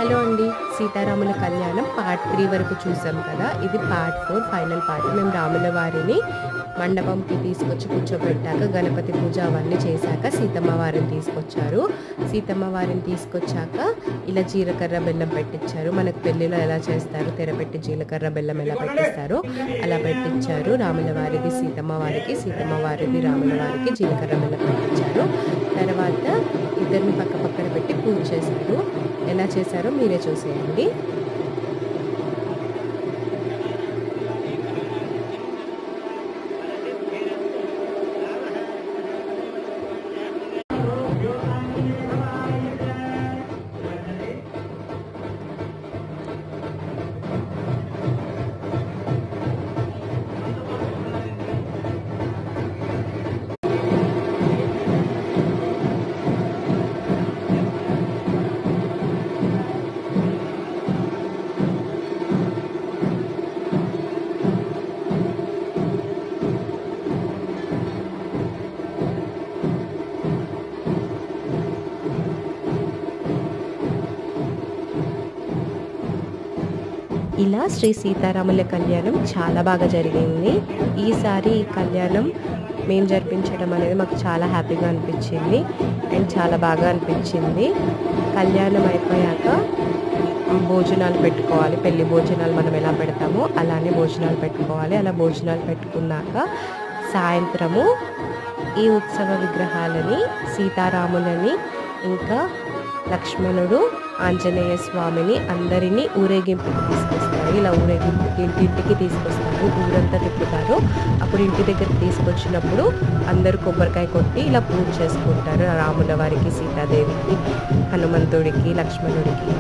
Hello అండి. సీతారాముల కళ్యాణం పార్ట్ 3 వరకు చూసాం కదా! ఇది పార్ట్ 4 ఫైనల్ పార్ట్. మేము రాముల వారిని మండపంకి తీసుకొచ్చి కూర్చోబెట్టాక గణపతి పూజ అవన్నీ చేశాక సీతమ్మ వారిని తీసుకొచ్చారు. సీతమ్మ వారిని తీసుకొచ్చాక ఇలా జీలకర్ర బెల్లం పెట్టించారు. మనకు పెళ్ళిలో ఎలా చేస్తారు, తెరపెట్టి జీలకర్ర బెల్లం ఎలా పెట్టిస్తారో అలా పెట్టించారు. రాముల వారిది సీతమ్మ వారికి, సీతమ్మ వారిది రాముల వారికి జీలకర్ర బెల్లం పెట్టించారు. తర్వాత ఇద్దరిని పక్క పక్కన పెట్టి పూజ చేశారు. ఎలా చేశారో మీరే చూసేయండి. ఇలా శ్రీ సీతారాముల కళ్యాణం చాలా బాగా జరిగింది. ఈసారి ఈ కళ్యాణం మేము జరిపించడం అనేది మాకు చాలా హ్యాపీగా అనిపించింది అండ్ చాలా బాగా అనిపించింది. కళ్యాణం అయిపోయాక భోజనాలు పెట్టుకోవాలి. పెళ్లి భోజనాలు మనం ఎలా పెడతామో అలానే భోజనాలు పెట్టుకోవాలి. అలా భోజనాలు పెట్టుకున్నాక సాయంత్రము ఈ ఉత్సవ విగ్రహాలని సీతారాములని ఇంకా లక్ష్మణుడు, ఆంజనేయ స్వామిని అందరినీ ఊరేగింపుకి తీసుకొస్తారు. ఇలా ఊరేగింపుకి ఇంటింటికి తీసుకొస్తారు, ఊరంతా తిప్పుతారు. అప్పుడు ఇంటి దగ్గరికి తీసుకొచ్చినప్పుడు అందరూ కొబ్బరికాయ కొట్టి ఇలా పూజ చేసుకుంటారు. రాముల వారికి, సీతాదేవికి, హనుమంతుడికి, లక్ష్మణుడికి.